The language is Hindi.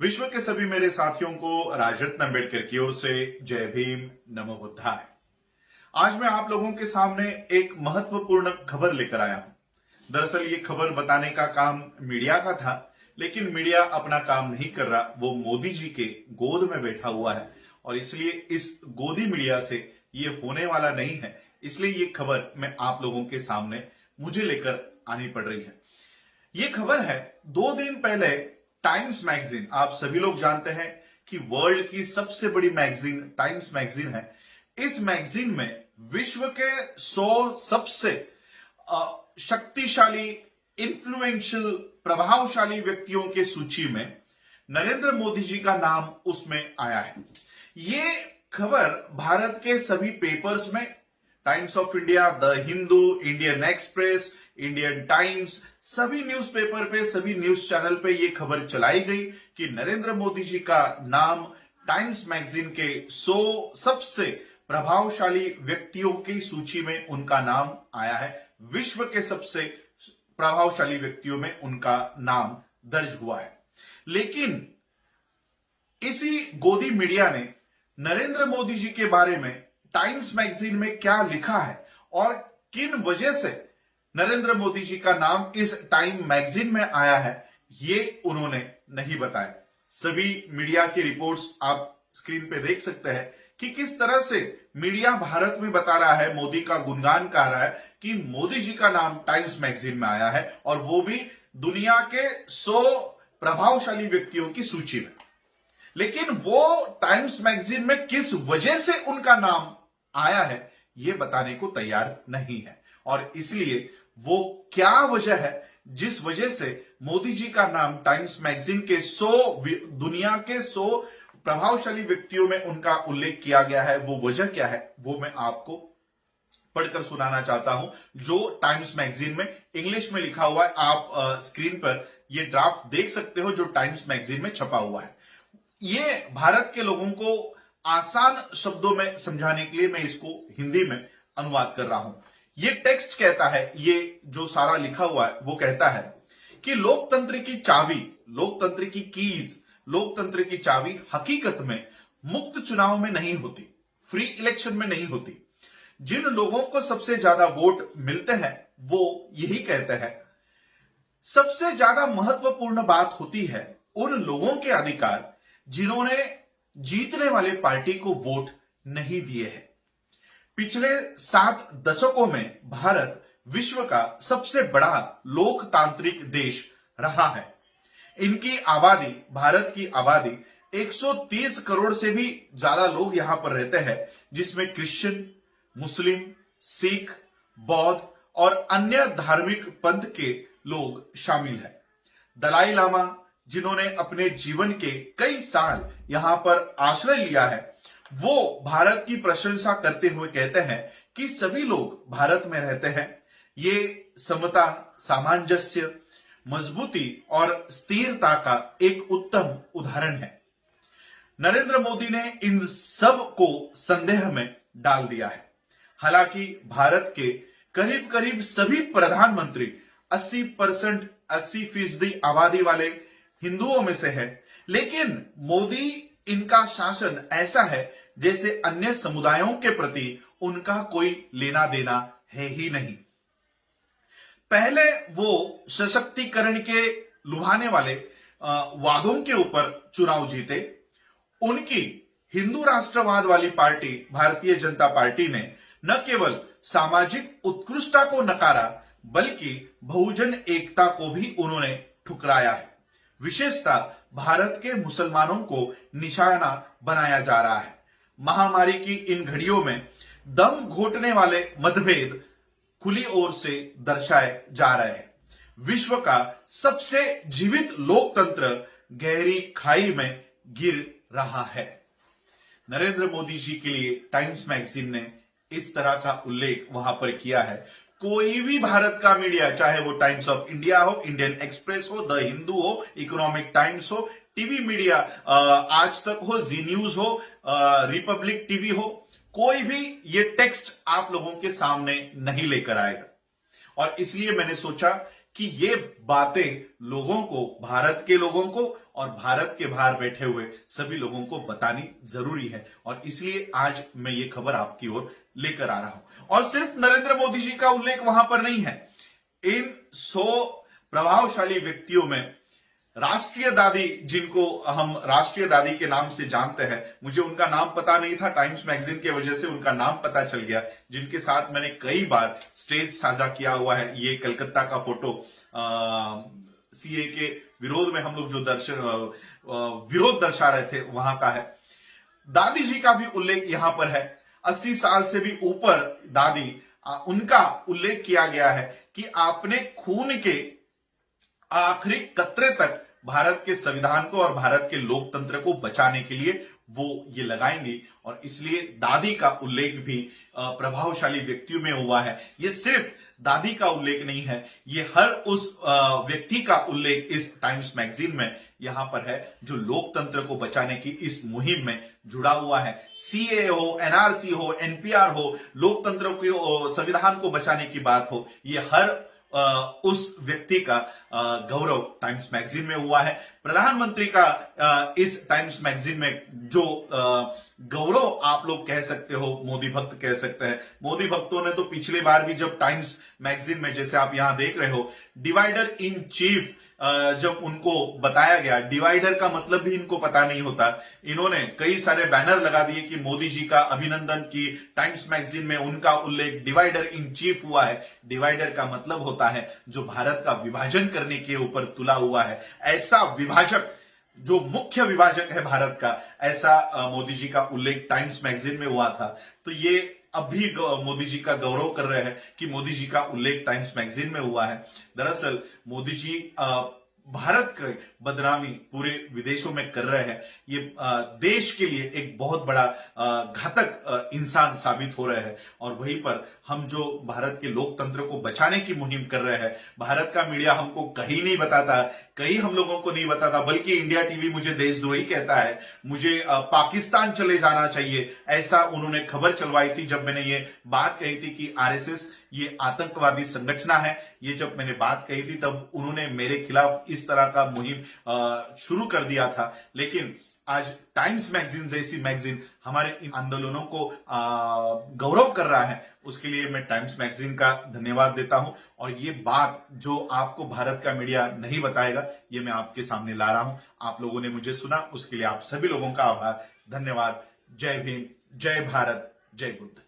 विश्व के सभी मेरे साथियों को राजरत्न अम्बेडकर की ओर से जय भीम, नमो बुद्धाय। आज मैं आप लोगों के सामने एक महत्वपूर्ण खबर लेकर आया हूं। दरअसल ये खबर बताने का काम मीडिया का था, लेकिन मीडिया अपना काम नहीं कर रहा। वो मोदी जी के गोद में बैठा हुआ है और इसलिए इस गोदी मीडिया से ये होने वाला नहीं है। इसलिए ये खबर मैं आप लोगों के सामने मुझे लेकर आनी पड़ रही है। ये खबर है 2 दिन पहले टाइम्स मैगजीन, आप सभी लोग जानते हैं कि वर्ल्ड की सबसे बड़ी मैगजीन टाइम्स मैगजीन है। इस मैगजीन में विश्व के 100 सबसे शक्तिशाली, इन्फ्लुएंशियल, प्रभावशाली व्यक्तियों के सूची में नरेंद्र मोदी जी का नाम उसमें आया है। ये खबर भारत के सभी पेपर्स में, times of India, the Hindu, Indian express, Indian times, सभी न्यूज़पेपर पे, सभी न्यूज चैनल पे ये खबर चलाई गई कि नरेंद्र मोदी जी का नाम टाइम्स मैगजीन के 100 सबसे प्रभावशाली व्यक्तियों की सूची में उनका नाम आया है। विश्व के सबसे प्रभावशाली व्यक्तियों में उनका नाम दर्ज हुआ है। लेकिन इसी गोदी मीडिया ने नरेंद्र मोदी जी के बारे में टाइम्स मैगजीन में क्या लिखा है और किन वजह से नरेंद्र मोदी जी का नाम इस टाइम मैगजीन में आया है, ये उन्होंने नहीं बताया। सभी मीडिया की रिपोर्ट्स आप स्क्रीन पे देख सकते हैं कि किस तरह से मीडिया भारत में बता रहा है, मोदी का गुणगान कर रहा है कि मोदी जी का नाम टाइम्स मैगजीन में आया है और वो भी दुनिया के 100 प्रभावशाली व्यक्तियों की सूची में। लेकिन वो टाइम्स मैगजीन में किस वजह से उनका नाम आया है, ये बताने को तैयार नहीं है। और इसलिए वो क्या वजह है जिस वजह से मोदी जी का नाम टाइम्स मैगजीन के 100 दुनिया के 100 प्रभावशाली व्यक्तियों में उनका उल्लेख किया गया है, वो वजह क्या है, वो मैं आपको पढ़कर सुनाना चाहता हूं, जो टाइम्स मैगजीन में इंग्लिश में लिखा हुआ है। आप स्क्रीन पर ये ड्राफ्ट देख सकते हो जो टाइम्स मैगजीन में छपा हुआ है। ये भारत के लोगों को आसान शब्दों में समझाने के लिए मैं इसको हिंदी में अनुवाद कर रहा हूं। ये टेक्स्ट कहता है, ये जो सारा लिखा हुआ है वो कहता है कि लोकतंत्र की चाबी, लोकतंत्र की कीज, लोकतंत्र की चाबी हकीकत में मुक्त चुनाव में नहीं होती, फ्री इलेक्शन में नहीं होती। जिन लोगों को सबसे ज्यादा वोट मिलते हैं वो यही कहते हैं। सबसे ज्यादा महत्वपूर्ण बात होती है उन लोगों के अधिकार जिन्होंने जीतने वाले पार्टी को वोट नहीं दिए हैं। पिछले 7 दशकों में भारत विश्व का सबसे बड़ा लोकतांत्रिक देश रहा है। इनकी आबादी, भारत की आबादी 130 करोड़ से भी ज्यादा लोग यहां पर रहते हैं, जिसमें क्रिश्चियन, मुस्लिम, सिख, बौद्ध और अन्य धार्मिक पंथ के लोग शामिल हैं। दलाई लामा, जिन्होंने अपने जीवन के कई साल यहां पर आश्रय लिया है, वो भारत की प्रशंसा करते हुए कहते हैं कि सभी लोग भारत में रहते हैं। ये समता, सामंजस्य, मजबूती और स्थिरता का एक उत्तम उदाहरण है। नरेंद्र मोदी ने इन सब को संदेह में डाल दिया है। हालांकि भारत के करीब करीब सभी प्रधानमंत्री 80% आबादी वाले हिंदुओं में से है, लेकिन मोदी, इनका शासन ऐसा है जैसे अन्य समुदायों के प्रति उनका कोई लेना देना है ही नहीं। पहले वो सशक्तिकरण के लुभाने वाले वादों के ऊपर चुनाव जीते। उनकी हिंदू राष्ट्रवाद वाली पार्टी भारतीय जनता पार्टी ने न केवल सामाजिक उत्कृष्टता को नकारा, बल्कि बहुजन एकता को भी उन्होंने ठुकराया है। विशेषता भारत के मुसलमानों को निशाना बनाया जा रहा है। महामारी की इन घड़ियों में दम घोटने वाले मतभेद खुली ओर से दर्शाए जा रहे हैं। विश्व का सबसे जीवित लोकतंत्र गहरी खाई में गिर रहा है। नरेंद्र मोदी जी के लिए टाइम्स मैगजीन ने इस तरह का उल्लेख वहां पर किया है। कोई भी भारत का मीडिया, चाहे वो टाइम्स ऑफ इंडिया हो, इंडियन एक्सप्रेस हो, द हिंदू हो, इकोनॉमिक टाइम्स हो, टीवी मीडिया आज तक हो, जी न्यूज हो, रिपब्लिक टीवी हो, कोई भी ये टेक्स्ट आप लोगों के सामने नहीं लेकर आएगा। और इसलिए मैंने सोचा कि ये बातें लोगों को, भारत के लोगों को और भारत के बाहर बैठे हुए सभी लोगों को बतानी जरूरी है, और इसलिए आज मैं ये खबर आपकी ओर लेकर आ रहा हूं। और सिर्फ नरेंद्र मोदी जी का उल्लेख वहां पर नहीं है। इन 100 प्रभावशाली व्यक्तियों में राष्ट्रीय दादी, जिनको हम राष्ट्रीय दादी के नाम से जानते हैं, मुझे उनका नाम पता नहीं था, टाइम्स मैगजीन के वजह से उनका नाम पता चल गया, जिनके साथ मैंने कई बार स्टेज साझा किया हुआ है। ये कलकत्ता का फोटो सीए के विरोध में हम लोग जो विरोध दर्शा रहे थे वहां का है। दादी जी का भी उल्लेख यहां पर है। 80 साल से भी ऊपर दादी, उनका उल्लेख किया गया है कि आपने खून के आखिरी कतरे तक भारत के संविधान को और भारत के लोकतंत्र को बचाने के लिए वो ये लगाएंगी, और इसलिए दादी का उल्लेख भी प्रभावशाली व्यक्तियों में हुआ है। ये सिर्फ दादी का उल्लेख नहीं है, ये हर उस व्यक्ति का उल्लेख इस टाइम्स मैगजीन में यहां पर है जो लोकतंत्र को बचाने की इस मुहिम में जुड़ा हुआ है। सीए हो, एनआरसी हो, एनपीआर हो, लोकतंत्र को, संविधान को बचाने की बात हो, ये हर उस व्यक्ति का गौरव टाइम्स मैगजीन में हुआ है। प्रधानमंत्री का इस टाइम्स मैगजीन में जो गौरव आप लोग कह सकते हो, मोदी भक्त कह सकते हैं। मोदी भक्तों ने तो पिछली बार भी जब टाइम्स मैगजीन में, जैसे आप यहां देख रहे हो, डिवाइडर इन चीफ जब उनको बताया गया, डिवाइडर का मतलब भी इनको पता नहीं होता, इन्होंने कई सारे बैनर लगा दिए कि मोदी जी का अभिनंदन, की टाइम्स मैगजीन में उनका उल्लेख डिवाइडर इन चीफ हुआ है। डिवाइडर का मतलब होता है जो भारत का विभाजन करने के ऊपर तुला हुआ है, ऐसा विभाजक, जो मुख्य विभाजक है भारत का, ऐसा मोदी जी का उल्लेख टाइम्स मैगजीन में हुआ था। तो ये अब भी मोदी जी का गौरव कर रहे हैं कि मोदी जी का उल्लेख टाइम्स मैगजीन में हुआ है। दरअसल मोदी जी भारत की बदनामी पूरे विदेशों में कर रहे हैं। ये देश के लिए एक बहुत बड़ा घातक इंसान साबित हो रहे हैं, और वहीं पर हम जो भारत के लोकतंत्र को बचाने की मुहिम कर रहे हैं, भारत का मीडिया हमको कहीं नहीं बताता, कहीं हम लोगों को नहीं बताता, बल्कि इंडिया टीवी मुझे देशद्रोही कहता है, मुझे पाकिस्तान चले जाना चाहिए, ऐसा उन्होंने खबर चलवाई थी जब मैंने ये बात कही थी कि आरएसएस ये आतंकवादी संगठन है। ये जब मैंने बात कही थी तब उन्होंने मेरे खिलाफ इस तरह का मुहिम शुरू कर दिया था। लेकिन आज टाइम्स मैगजीन जैसी मैगजीन हमारे इन आंदोलनों को गौरव कर रहा है, उसके लिए मैं टाइम्स मैगजीन का धन्यवाद देता हूं। और ये बात जो आपको भारत का मीडिया नहीं बताएगा, ये मैं आपके सामने ला रहा हूं। आप लोगों ने मुझे सुना, उसके लिए आप सभी लोगों का आभार, धन्यवाद। जय भीम, जय भारत, जय बुद्ध।